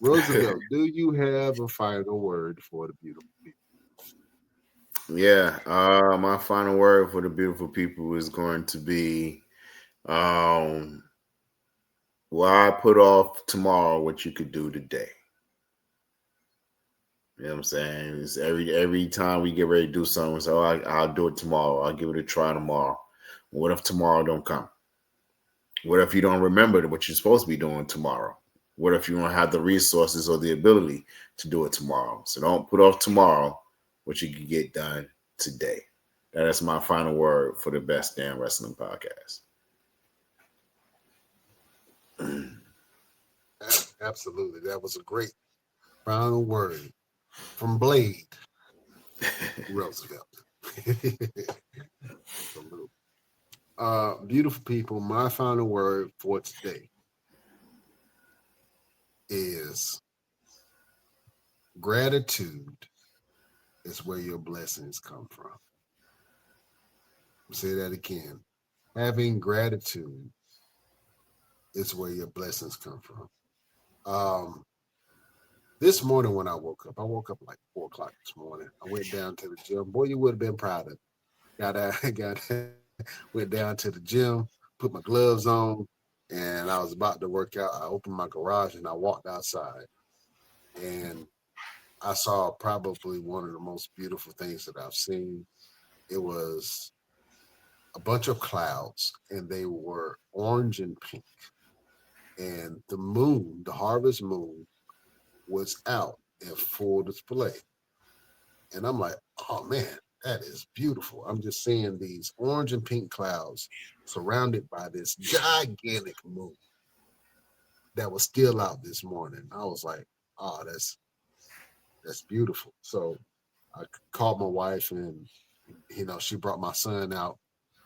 Roosevelt, do you have a final word for the beautiful people? Yeah, my final word for the beautiful people is going to be, um, why put off tomorrow what you could do today? You know what I'm saying? It's every time we get ready to do something, so I'll do it tomorrow. I'll give it a try tomorrow. What if tomorrow don't come? What if you don't remember what you're supposed to be doing tomorrow? What if you don't have the resources or the ability to do it tomorrow? So don't put off tomorrow what you can get done today. That is my final word for the Best Damn Wrestling Podcast. Absolutely. That was a great final word from Blade Roosevelt. Salute. Beautiful people, my final word for today is gratitude is where your blessings come from. I'll say that again. Having gratitude is where your blessings come from. Um, this morning when I woke up like 4 o'clock this morning. I went down to the gym. Boy, you would have been proud of me. Got out, went down to the gym, put my gloves on, and I was about to work out. I opened my garage and I walked outside, and I saw probably one of the most beautiful things that I've seen. It was a bunch of clouds, and they were orange and pink. And the moon, the harvest moon, was out in full display. And I'm like, oh man, that is beautiful. I'm just seeing these orange and pink clouds surrounded by this gigantic moon that was still out this morning. I was like, oh, that's beautiful. So I called my wife, and she brought my son out,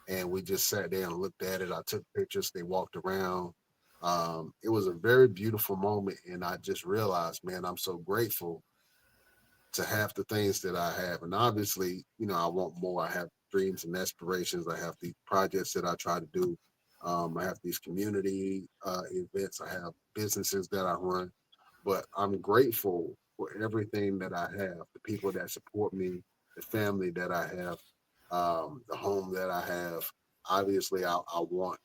and we just sat there and looked at it. I took pictures. They walked around. It was a very beautiful moment, and I just realized, man, I'm so grateful to have the things that I have. And obviously, I want more. I have dreams and aspirations. I have these projects that I try to do. I have these community events. I have businesses that I run. But I'm grateful for everything that I have, the people that support me, the family that I have, the home that I have. Obviously, I want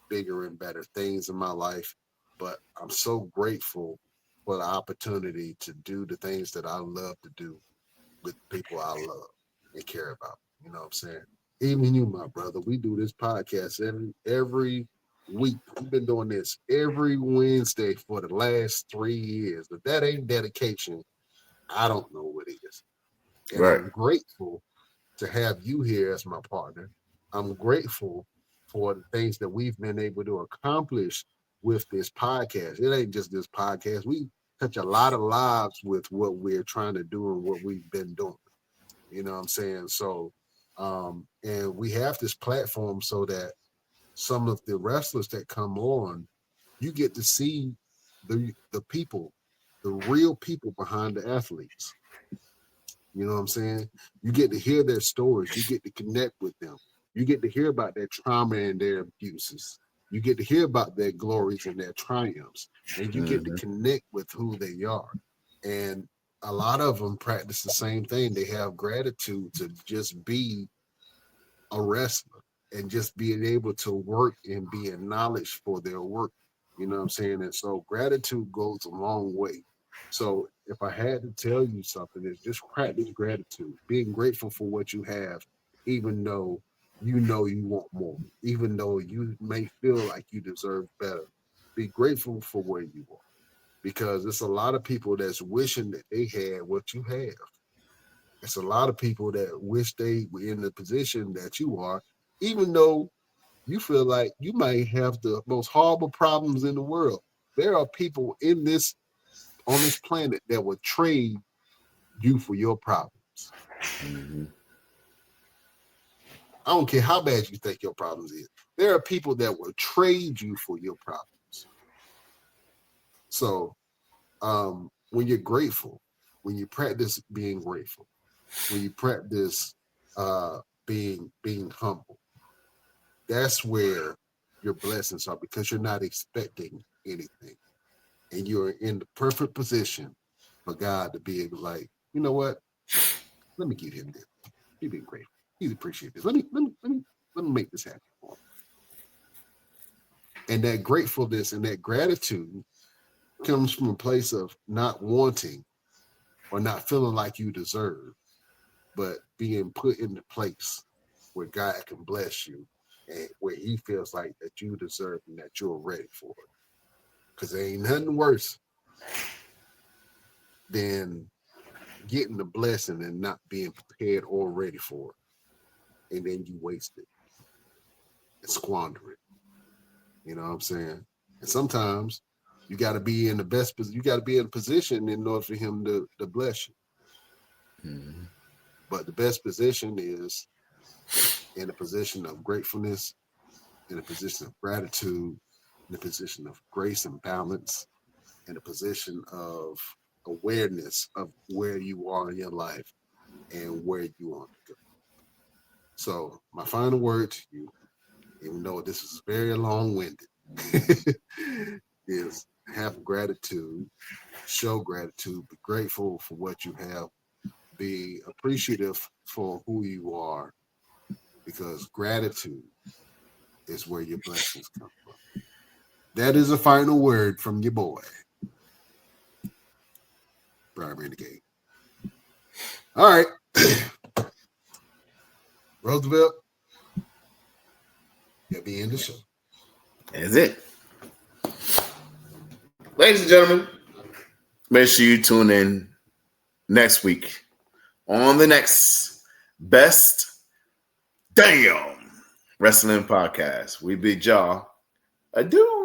bigger and better things in my life, but I'm so grateful for the opportunity to do the things that I love to do with people I love and care about. You know what I'm saying? Even you, my brother, we do this podcast every week. We've been doing this every Wednesday for the last 3 years. If that ain't dedication, I don't know what is. And Right. I'm grateful to have you here as my partner. I'm grateful for the things that we've been able to accomplish with this podcast. It ain't just this podcast. We touch a lot of lives with what we're trying to do and what we've been doing. You know what I'm saying? So, and we have this platform so that some of the wrestlers that come on, you get to see the people, the real people behind the athletes. You know what I'm saying? You get to hear their stories. You get to connect with them. You get to hear about their trauma and their abuses. You get to hear about their glories and their triumphs. And you get to Hmm. connect with who they are. And a lot of them practice the same thing. They have gratitude to just be a wrestler and just being able to work and be acknowledged for their work. You know what I'm saying? And so gratitude goes a long way. So if I had to tell you something, it's just practice gratitude, being grateful for what you have, even though you know you want more, even though you may feel like you deserve better. Be grateful for where you are because it's a lot of people that's wishing that they had what you have. It's a lot of people that wish they were in the position that you are, even though you feel like you might have the most horrible problems in the world. There are people in this on this planet that would trade you for your problems. Hmm. I don't care how bad you think your problems is. There are people that will trade you for your problems. So when you're grateful, when you practice being grateful, when you practice uh, being humble, that's where your blessings are because you're not expecting anything. and you're in the perfect position for God to be able to, like, you know what? Let me give him this. He's been grateful. He's appreciated this. Let me make this happen for him. And that gratefulness and that gratitude comes from a place of not wanting or not feeling like you deserve, but being put in the place where God can bless you and where he feels like that you deserve and that you're ready for it. Because there ain't nothing worse than getting the blessing and not being prepared or ready for it. And then you waste it and squander it. You know what I'm saying? And sometimes you got to be in the best, you got to be in a position in order for him to bless you. Mhm. But the best position is in a position of gratefulness, in a position of gratitude, in a position of grace and balance, in a position of awareness of where you are in your life and where you want to go. So my final word to you, even though this is very long-winded, is have gratitude, show gratitude, be grateful for what you have, be appreciative for who you are, because gratitude is where your blessings come from. That is a final word from your boy, Brian Renegade. All right. Roosevelt, you'll be in the show. That's it. Ladies and gentlemen, make sure you tune in next week on the next Best Damn Wrestling Podcast. We bid y'all adieu.